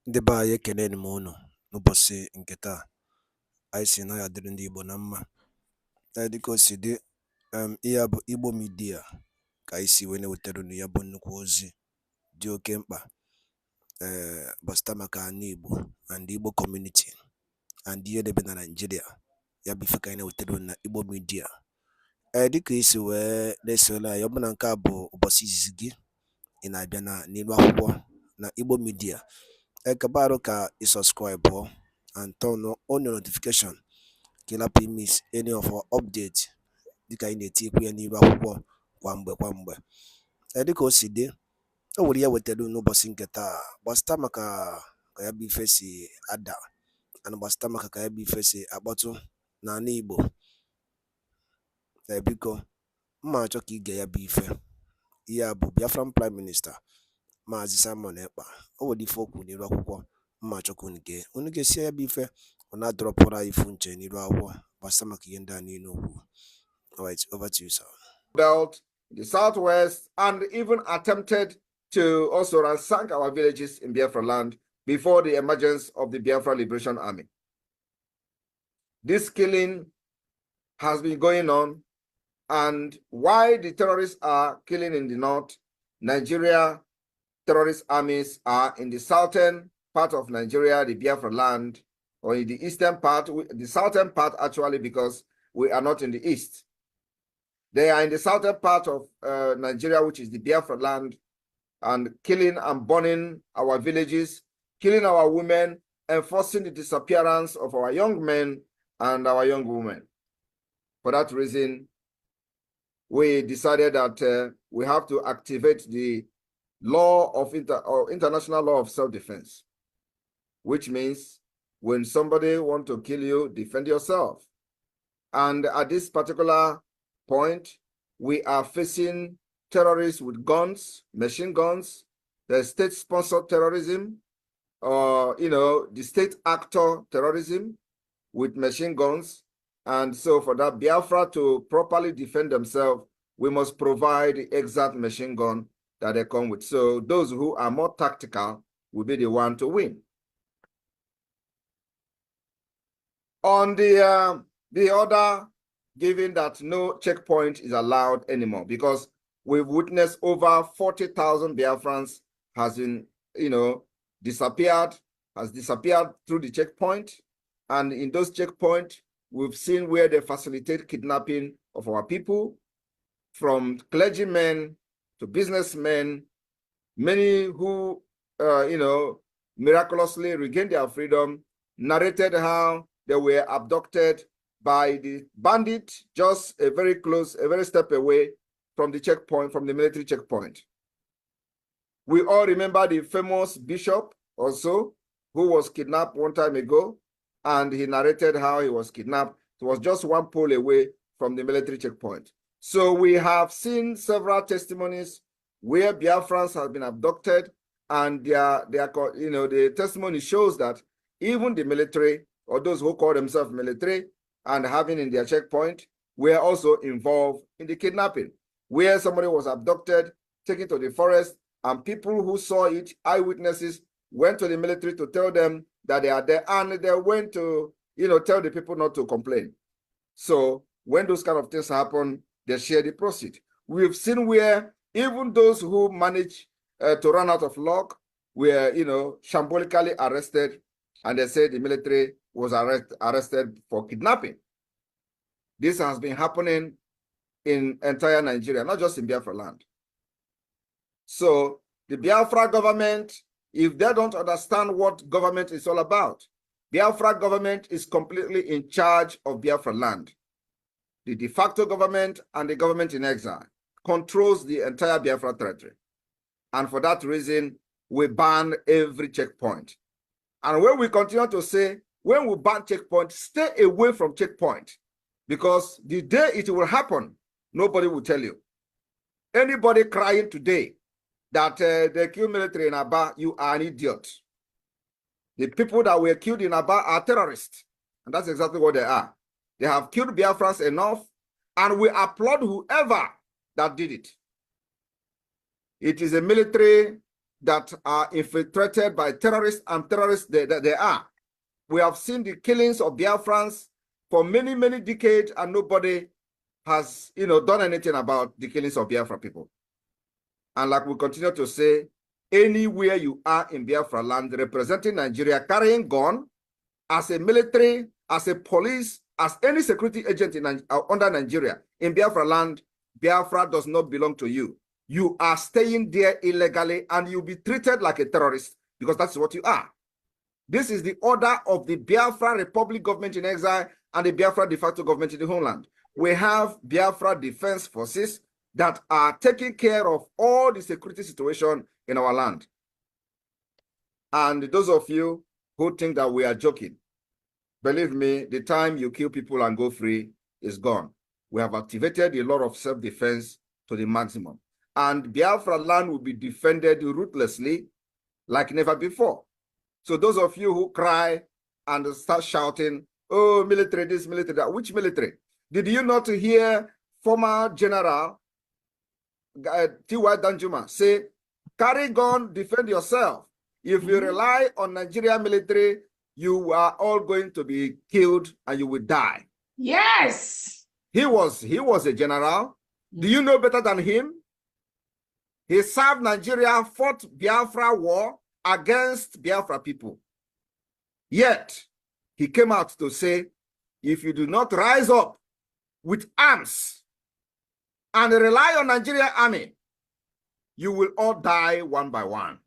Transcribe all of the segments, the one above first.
Ndị be anyị ekeneni m unu n'ụbọchị nke taa. Anyị sị na ya dịrị ndị Igbo na mma. Dịka o si dị, ihe a bụ Igbo midia ka anyị si wee na-ewetara unu ya bụ nnukwu ozi dị oke mkpa gbasịta maka ana Igbo and Igbo community and ihe debe na Nigeria. Ya bụ ife ka anyị na-ewetara unu na Igbo midia. Dịka isi wee na-esole anyị, ọ bụ na nke a bụ ụbọchị izizi gị ị na-abịa n'ilu akwụkwọ na Igbo midia, ekabaru ka i subscribe and turn on your notification ka ị lapụ miss any of our update dịka anyị na-etikwu ya n'ilu akwụkwọ kwa mgbe. Dịka o si dị, o nwere ya wetara n'ụbọchị nke taa gbasịta maka ka ya bụ ife si ada and gbasịta maka ka ya bụ ife si akpọtụ n'ala Igbo. Biko mma achọ ka ige ya bụ ife. Ihe a bụ Biafran Prime Minister Maazị Simon Ekpa. O nwere ife okwu n'ilu akwụkwọ mma achọ ka unu ga-esi ya bụ ife ọ na-adọrọpụrụ anyị ifu nche n'ilu akwụkwọ gbasịta maka ihe ndị a niile okwu. Alright, over to you, sir. Belt, the southwest, and even attempted to also ransack our villages in Biafra land before the emergence of the Biafra Liberation Army. This killing has been going on, and why the terrorists are killing in the north, Nigeria terrorist armies are in the southern part of Nigeria, the Biafra land, or in the eastern part, the southern part actually, because we are not in the east. They are in the southern part of Nigeria, which is the Biafra land, and killing and burning our villages, killing our women, enforcing the disappearance of our young men and our young women. For that reason, we decided that we have to activate the law of international law of self-defense, which means when somebody wants to kill you, defend yourself. And at this particular point, we are facing terrorists with guns, machine guns, the state-sponsored terrorism, or the state actor terrorism with machine guns. And so for that Biafra to properly defend themselves, we must provide the exact machine gun that they come with. So those who are more tactical will be the one to win. On the order, given that no checkpoint is allowed anymore, because we've witnessed over 40,000 Biafrans has been, disappeared through the checkpoint. And in those checkpoints, we've seen where they facilitate kidnapping of our people, from clergymen to businessmen, many who, miraculously regained their freedom, narrated how they were abducted by the bandit just a very step away from the checkpoint, from the military checkpoint. We all remember the famous bishop also, who was kidnapped one time ago, and he narrated how he was kidnapped. It was just one pole away from the military checkpoint. So we have seen several testimonies where Biafrans have been abducted, and the testimony shows that even the military, or those who call themselves military and having in their checkpoint, were also involved in the kidnapping, where somebody was abducted, taken to the forest, and people who saw it, eyewitnesses, went to the military to tell them that they are there, and they went to, tell the people not to complain. So when those kind of things happen, they share the proceeds. We've seen where even those who managed to run out of luck were, shambolically arrested, and they said the military was arrested for kidnapping. This has been happening in entire Nigeria, not just in Biafra land. So the Biafra government, if they don't understand what government is all about, Biafra government is completely in charge of Biafra land. The de facto government and the government in exile controls the entire Biafra territory. And for that reason, we ban every checkpoint. And when we continue to say, when we ban checkpoint, stay away from checkpoint, because the day it will happen, nobody will tell you. Anybody crying today that they kill military in Aba, you are an idiot. The people that were killed in Aba are terrorists, and that's exactly what they are. They have killed Biafrans enough, and we applaud whoever that did it. It is a military that are infiltrated by terrorists, and terrorists they are. We have seen the killings of Biafrans for many, many decades, and nobody has, done anything about the killings of Biafra people. And like we continue to say, anywhere you are in Biafra land representing Nigeria, carrying gun, as a military, as a police, as any security agent under Nigeria, in Biafra land, Biafra does not belong to you. You are staying there illegally, and you'll be treated like a terrorist, because that's what you are. This is the order of the Biafra Republic government in exile and the Biafra de facto government in the homeland. We have Biafra Defense Forces that are taking care of all the security situation in our land. And those of you who think that we are joking, believe me, the time you kill people and go free is gone. We have activated a lot of self-defense to the maximum. And Biafra land will be defended ruthlessly like never before. So those of you who cry and start shouting, oh, military this, military that, which military? Did you not hear former General T.Y. Danjuma say, carry gun, defend yourself. If you rely on Nigerian military, you are all going to be killed and you will die. Yes. He was a general. Do you know better than him? He served Nigeria, fought Biafra war against Biafra people. Yet, he came out to say, if you do not rise up with arms and rely on Nigerian army, you will all die one by one.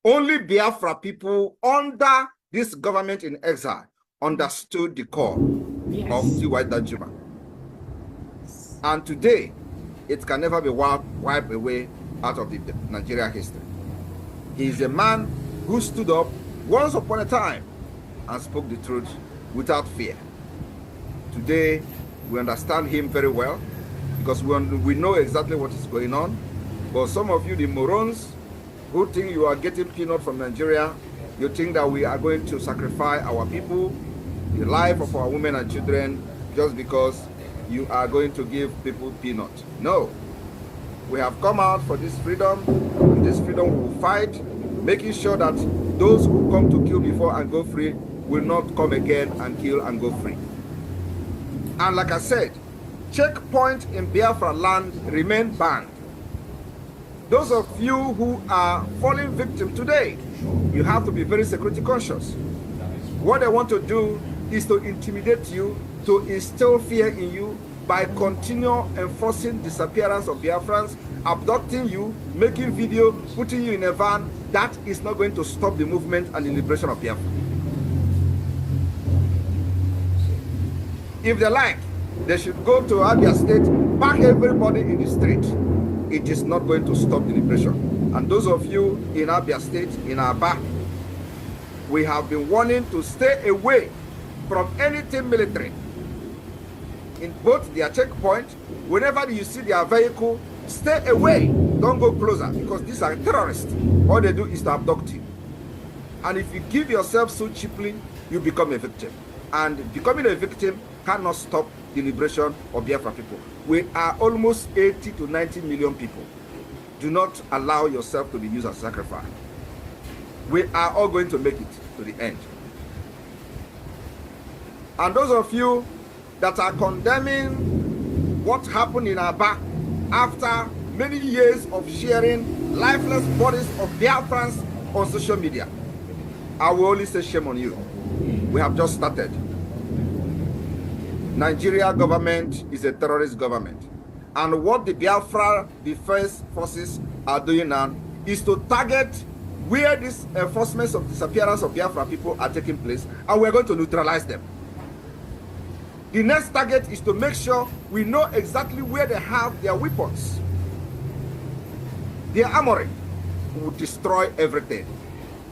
Only Biafra people under this government in exile understood the call of T.Y. Danjuma. And today, it can never be wiped away out of the Nigeria history. He is a man who stood up once upon a time and spoke the truth without fear. Today, we understand him very well because we know exactly what is going on. But some of you, the morons, who think you are getting peanut from Nigeria, you think that we are going to sacrifice our people, the life of our women and children, just because you are going to give people peanut. No. We have come out for this freedom. And this freedom we will fight, making sure that those who come to kill before and go free will not come again and kill and go free. And like I said, checkpoint in Biafra land remain banned. Those of you who are falling victim today, you have to be very security conscious. What they want to do is to intimidate you, to instill fear in you by continual enforcing disappearance of Biafrans, abducting you, making video, putting you in a van. That is not going to stop the movement and the liberation of Biafra. If they like, they should go to Abia State, pack everybody in the street. It is not going to stop the liberation. And those of you in Abia State, in Aba, we have been warning to stay away from anything military. In both their checkpoint, whenever you see their vehicle, stay away. Don't go closer, because these are terrorists. All they do is to abduct you. And if you give yourself so cheaply, you become a victim. And becoming a victim cannot stop the liberation of Biafra people. We are almost 80 to 90 million people. Do not allow yourself to be used as sacrifice. We are all going to make it to the end. And those of you that are condemning what happened in Aba after many years of sharing lifeless bodies of Biafrans on social media, I will only say shame on you. We have just started. Nigeria government is a terrorist government. And what the Biafra Defense Forces are doing now is to target where these enforcements of disappearance of Biafra people are taking place, and we're going to neutralize them. The next target is to make sure we know exactly where they have their weapons. Their armory will destroy everything.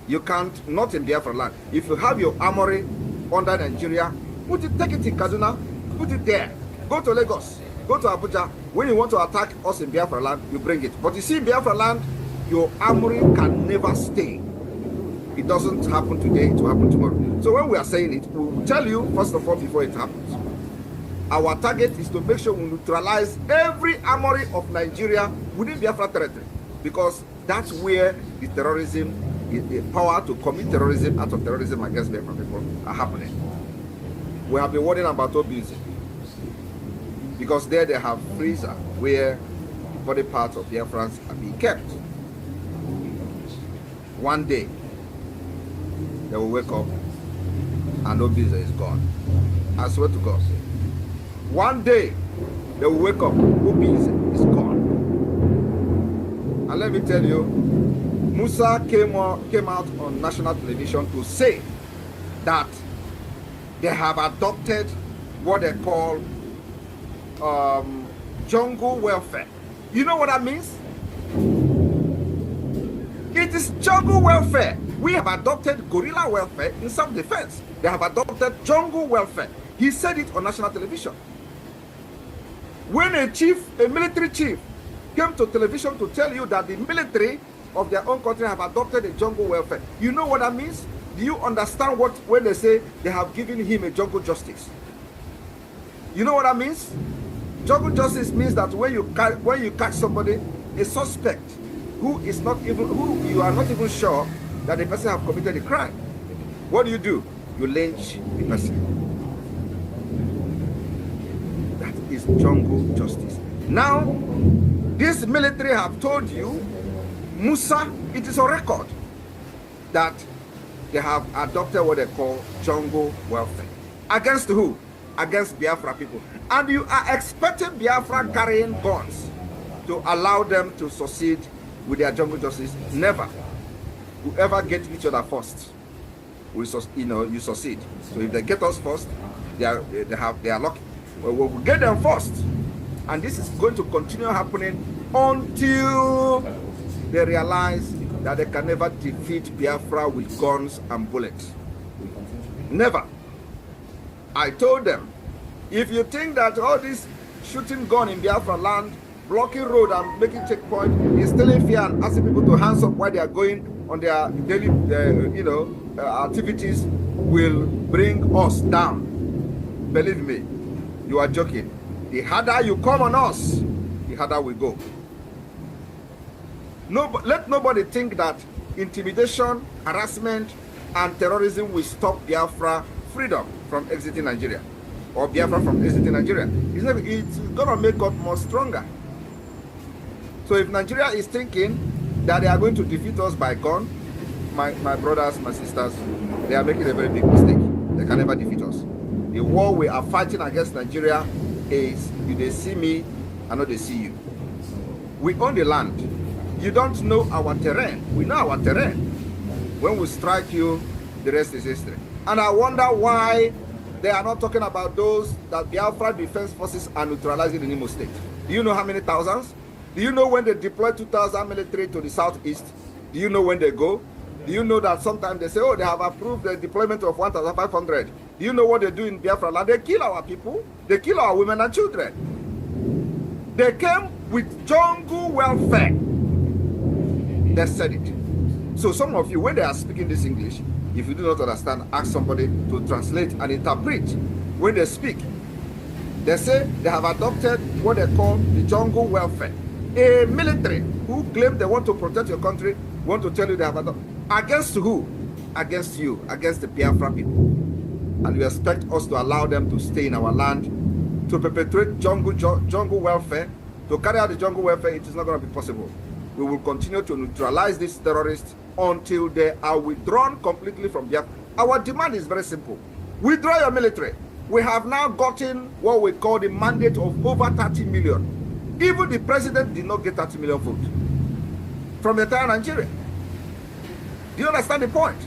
You can't, not in Biafra land. If you have your armory under Nigeria, take it in Kaduna, put it there. Go to Lagos, go to Abuja. When you want to attack us in Biafra land, you bring it. But you see, in Biafra land, your armory can never stay. It doesn't happen today, it will happen tomorrow. So when we are saying it, we will tell you, first of all, before it happens. Our target is to make sure we neutralize every armory of Nigeria within Biafra territory. Because That's where the terrorism, the power to commit terrorism, act of terrorism against Biafran people are happening. We have been warning about Obizi, because there they have freezer where body parts of Biafrans are being kept. One day, they will wake up and Obizi is gone. I swear to God. One day, they will wake up, Obizi is gone. And let me tell you, Musa came out on national television to say that they have adopted what they call jungle welfare. You know what that means? It is jungle welfare. We have adopted guerrilla welfare in self-defense. They have adopted jungle welfare. He said it on national television. When a military chief, came to television to tell you that the military of their own country have adopted a jungle welfare, you know what that means? Do you understand when they say they have given him a jungle justice? You know what that means? Jungle justice means that when you catch somebody, a suspect who you are not even sure that the person have committed a crime, what do? You lynch the person. That is jungle justice. Now, this military have told you, Musa, it is a record that they have adopted what they call jungle welfare. Against who? Against Biafra people. And you are expecting Biafra carrying guns to allow them to succeed with their jungle justice? Never. Whoever gets each other first, you succeed. So if they get us first, they are lucky. Well, we'll get them first. And this is going to continue happening until they realize that they can never defeat Biafra with guns and bullets. Never. I told them, if you think that all this shooting gun in Biafra land, blocking road and making checkpoint, instilling fear and asking people to hands up while they are going on their daily activities will bring us down, believe me, you are joking. The harder you come on us, the harder we go. Let nobody think that intimidation, harassment, and terrorism will stop Biafra freedom from exiting Nigeria, or Biafra from exiting Nigeria. It's going to make us more stronger. So if Nigeria is thinking that they are going to defeat us by gun, my brothers, my sisters, they are making a very big mistake. They can never defeat us. The war we are fighting against Nigeria is, if they see me, I know they see you. We own the land. You don't know our terrain. We know our terrain. When we strike you, the rest is history. And I wonder why they are not talking about those that Biafra Defense Forces are neutralizing in Imo State. Do you know how many thousands? Do you know when they deploy 2,000 military to the southeast? Do you know when they go? Do you know that sometimes they say, oh, they have approved the deployment of 1,500? Do you know what they do in Biafra land? They kill our people. They kill our women and children. They came with jungle welfare. They said it. So some of you, when they are speaking this English, if you do not understand, ask somebody to translate and interpret. When they speak, they say they have adopted what they call the jungle welfare. A military who claim they want to protect your country want to tell you they have adopted. Against who? Against you, against the Biafra people. And you expect us to allow them to stay in our land, to perpetuate jungle welfare, to carry out the jungle welfare. It is not going to be possible. We will continue to neutralize these terrorists until they are withdrawn completely from Biafra. Our demand is very simple. Withdraw your military. We have now gotten what we call the mandate of over 30 million. Even the president did not get 30 million votes from the entire Nigeria. Do you understand the point?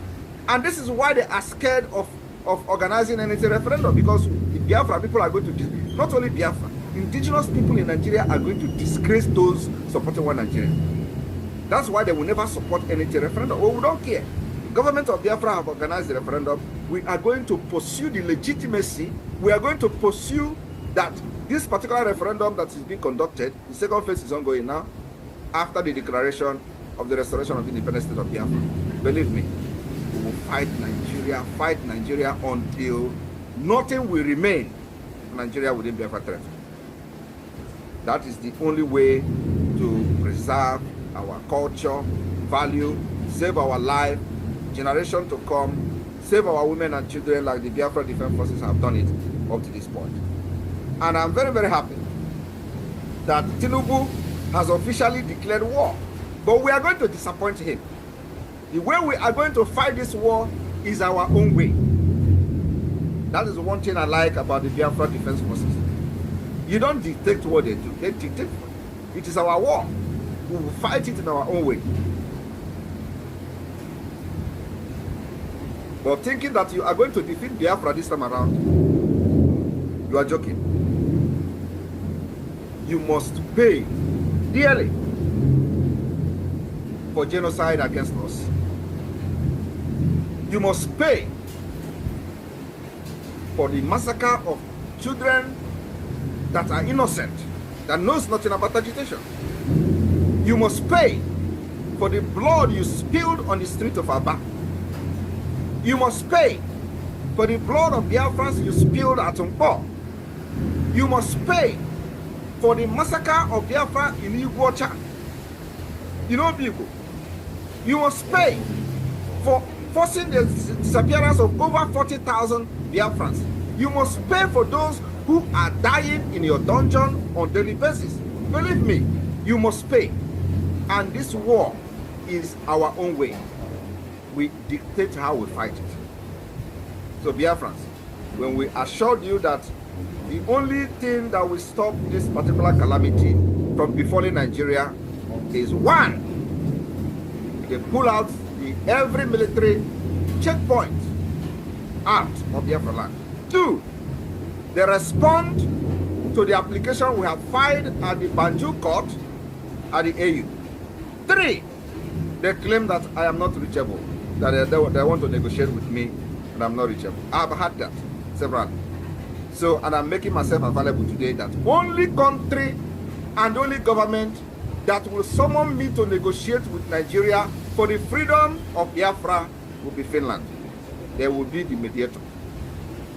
And this is why they are scared of organizing any referendum, because the Biafra people are going to, not only Biafra, indigenous people in Nigeria are going to disgrace those supporting one Nigeria. That's why they will never support any referendum. Oh, we don't care. The government of Biafra have organized the referendum. We are going to pursue the legitimacy. We are going to pursue that this particular referendum that is being conducted, the second phase is ongoing now, after the declaration of the restoration of the independent state of Biafra. Believe me, we will fight Nigeria until nothing will remain of Nigeria within Biafra territory. That is the only way to preserve our culture, value, save our life, generation to come, save our women and children like the Biafra Defense Forces have done it up to this point. And I'm very, very happy that Tinubu has officially declared war. But we are going to disappoint him. The way we are going to fight this war is our own way. That is one thing I like about the Biafra Defense Forces. You don't dictate what they do. They dictate. It is our war. We will fight it in our own way. But thinking that you are going to defeat Biafra this time around, you are joking. You must pay dearly for genocide against us. You must pay for the massacre of children that are innocent, that knows nothing about agitation. You must pay for the blood you spilled on the street of Aba. You must pay for the blood of Biafrans you spilled at Umpo. You must pay for the massacre of Biafra in Iguacha. You know, people, you must pay for forcing the disappearance of over 40,000 Biafrans. You must pay for those who are dying in your dungeon on a daily basis. Believe me, you must pay. And this war is our own way. We dictate how we fight it. So Biafrans, when we assured you that the only thing that will stop this particular calamity from befalling Nigeria is one, they pull out every military checkpoint out of Biafra land. Two, they respond to the application we have filed at the Banjul court at the AU. Three, they claim that I am not reachable, that they want to negotiate with me and I'm not reachable. I've had that several. So, and I'm making myself available today that only country and only government that will summon me to negotiate with Nigeria for the freedom of Biafra will be Finland. They will be the mediator.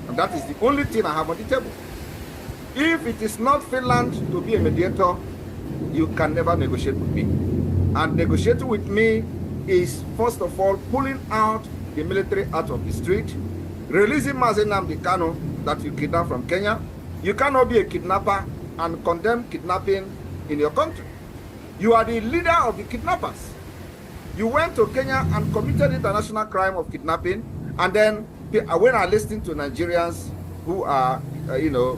And that is the only thing I have on the table. If it is not Finland to be a mediator, you can never negotiate with me. And negotiating with me is, first of all, pulling out the military out of the street, releasing Mazi Nnamdi Kanu that you kidnapped from Kenya. You cannot be a kidnapper and condemn kidnapping in your country. You are the leader of the kidnappers. You went to Kenya and committed international crime of kidnapping, and then when I listen to Nigerians who are,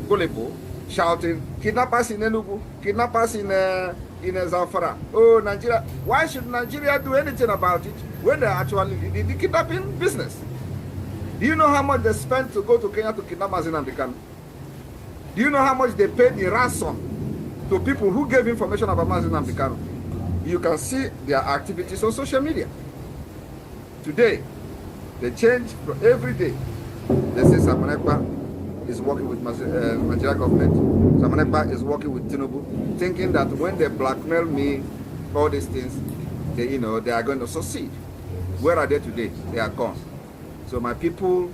gullible, shouting, kidnappers in Enugu, kidnappers in Zamfara. Oh, Nigeria. Why should Nigeria do anything about it when they're actually the kidnapping business? Do you know how much they spent to go to Kenya to kidnap Mazi Nnamdi Kanu? Do you know how much they paid in ransom to people who gave information about Mazi Nnamdi Kanu? You can see their activities on social media. Today, they change every day. They say Simon Ekpa is working with Nigeria government. Simon Ekpa is working with Tinubu, thinking that when they blackmail me, all these things, they are going to succeed. Where are they today? They are gone. So my people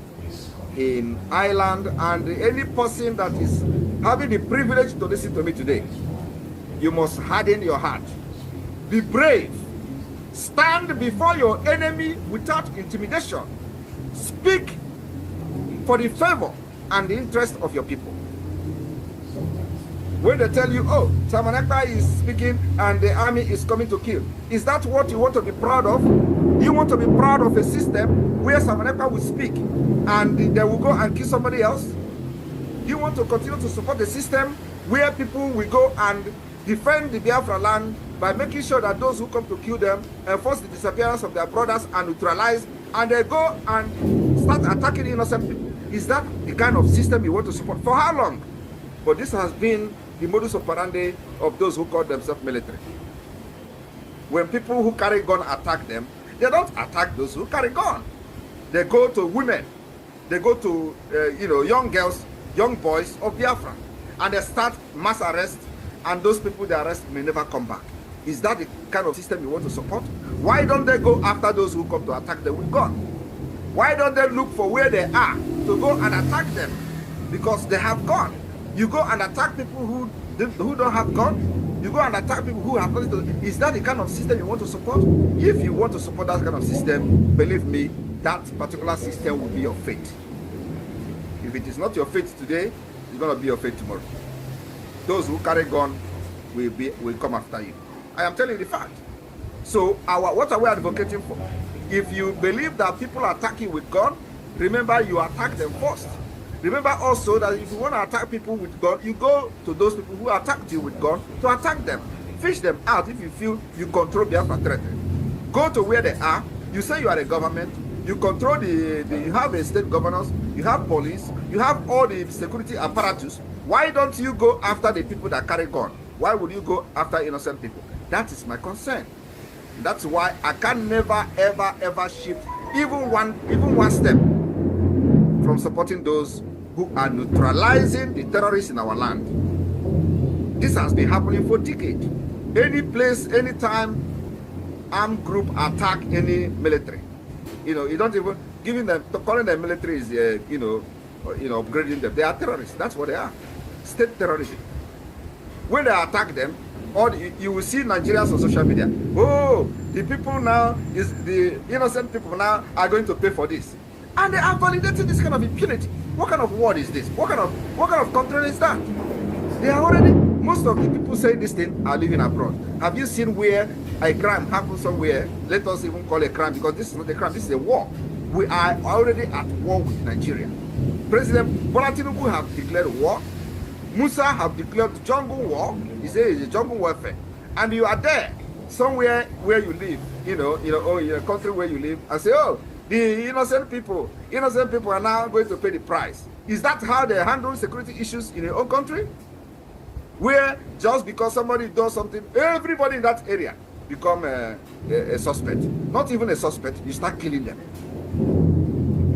in Ireland and any person that is having the privilege to listen to me today, you must harden your heart. Be brave. Stand before your enemy without intimidation. Speak for the favor and the interest of your people. When they tell you, oh, Simon Ekpa is speaking and the army is coming to kill, is that what you want to be proud of? You want to be proud of a system where Simon Ekpa will speak and they will go and kill somebody else? You want to continue to support the system where people will go and defend the Biafra land by making sure that those who come to kill them enforce the disappearance of their brothers and neutralize, and they go and start attacking innocent people? Is that the kind of system you want to support? For how long? But this has been the modus operandi of those who call themselves military. When people who carry gun attack them, they don't attack those who carry gun. They go to women. They go to young girls, young boys of Biafra, and they start mass arrest, and those people they arrest may never come back. Is that the kind of system you want to support? Why don't they go after those who come to attack them with gun? Why don't they look for where they are to go and attack them? Because they have gun. You go and attack people who don't have gun. You go and attack people who have nothing to. Is that the kind of system you want to support? If you want to support that kind of system, believe me, that particular system will be your fate. If it is not your fate today, it's going to be your fate tomorrow. Those who carry gun will come after you. I am telling you the fact. So what are we advocating for? If you believe that people attack you with gun, remember you attack them first. Remember also that if you want to attack people with gun, you go to those people who attacked you with gun to attack them. Fish them out if you feel you control Biafra territory. Go to where they are. You say you are a government. You control you have a state governors. You have police. You have all the security apparatus. Why don't you go after the people that carry gun? Why would you go after innocent people? That is my concern. That's why I can never, ever, ever shift even one step from supporting those who are neutralizing the terrorists in our land. This has been happening for decades. Any place, anytime, armed group attack any military. You don't even calling them military is upgrading them. They are terrorists. That's what they are. State terrorism. When they attack them, or you will see Nigerians on social media. Oh, the people now the innocent people now are going to pay for this, and they are validating this kind of impunity. What kind of word is this? What kind of country is that? They are already. Most of the people saying this thing are living abroad. Have you seen where a crime happens somewhere? Let us even call it a crime, because this is not a crime. This is a war. We are already at war with Nigeria. President Bola Tinubu have declared war. Musa have declared jungle war. He says it's a jungle warfare, and you are there somewhere where you live, in a country where you live, and say, oh, the innocent people are now going to pay the price. Is that how they handle security issues in your own country? Where just because somebody does something, everybody in that area become a suspect. Not even a suspect, you start killing them.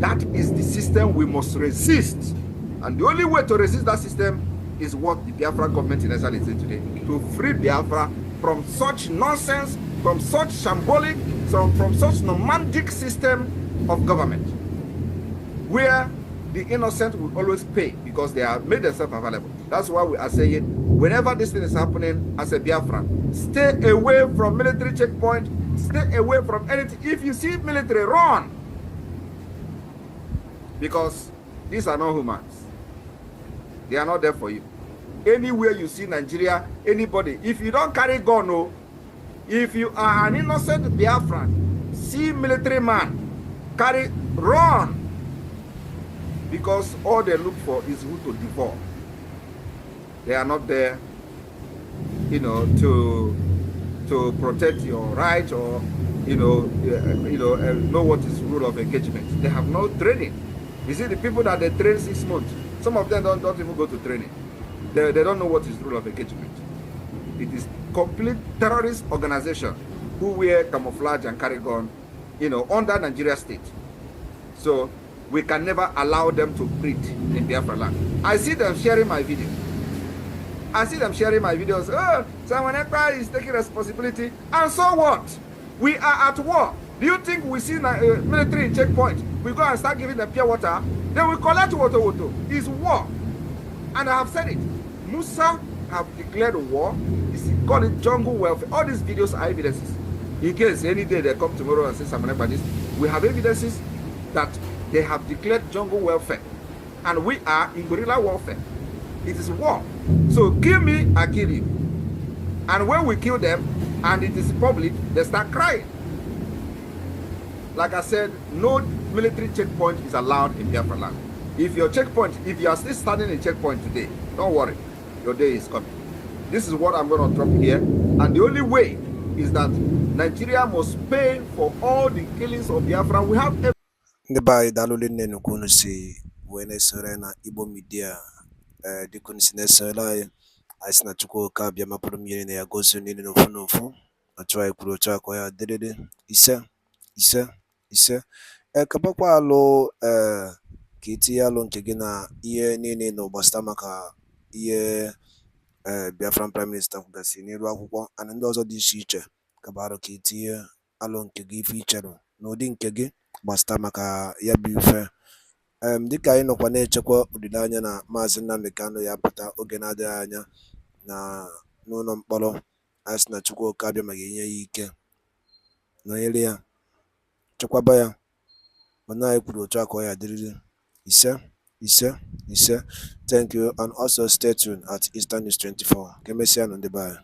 That is the system we must resist. And the only way to resist that system is what the Biafra government in Nigeria is doing today. To free Biafra from such nonsense, from such shambolic, from such nomadic system of government, where the innocent will always pay because they have made themselves available. That's why we are saying, whenever this thing is happening as a Biafra, stay away from military checkpoint, stay away from anything. If you see military, run. Because these are not humans. They are not there for you. Anywhere you see Nigeria, anybody, if you don't carry gun, no, if you are an innocent Biafran, see military man, run. Because all they look for is who to devour. They are not there, to protect your right or, know what is rule of engagement. They have no training. You see, the people that they train 6 months, some of them don't even go to training. They don't know what is rule of engagement. It is complete terrorist organization who wear camouflage and carry gun, under Nigeria state. So we can never allow them to breathe in Biafra land. I see them sharing my video. I see them sharing my videos. Oh, someone is taking responsibility. And so what? We are at war. Do you think we see military checkpoint? We go and start giving them pure water. They will collect water. It's war. And I have said it. Musa have declared war. It's called it jungle welfare. All these videos are evidences. In case any day they come tomorrow and say something like this, we have evidences that they have declared jungle welfare. And we are in guerrilla warfare. It is war. So kill me, I kill you. And when we kill them, and it is public, they start crying. Like I said, no military checkpoint is allowed in Biafra land. If you are still standing in checkpoint today, don't worry, your day is coming. This is what I'm going to drop here. And the only way is that Nigeria must pay for all the killings of Biafra. We have ndị be anyị daalụ nne nnukwu unu si wee na-esore na Igbo Media dịka unu si na-esore anyị sị na Chukwu ka abịa mapụrụ mmiri na ya gosi niile n'ofu n'ofu otu anyị kwuru otu akọ ya dịrịrị ise kabakwa alụ ka itinye alụ nke gị na ihe niile na gbasara maka ihe Biafran Prime Minister kwugasị n'iru akwụkwọ ana ndị ọzọ dị iche iche kabarụ ka itinye alụ nke gị ife ichere n'ụdị nke gị gbasara maka ya bụ ife dịka anyị nọkwa na-echekwa olileanya na Maazị Nnamdi Kanu ya pụta oge na-adịghị anya na n'ụlọ mkpọrọ. Anyị sị na Chukwuka abịa ma ga-enye ya ike, nọnyere ya, chekwaba ya. Mana anyị kwuru otu a ka ọ ya dịrịrị. Ise. Thank you, and also stay tuned at Eastern News 24. Ka emesịa nụ ndị be anyị.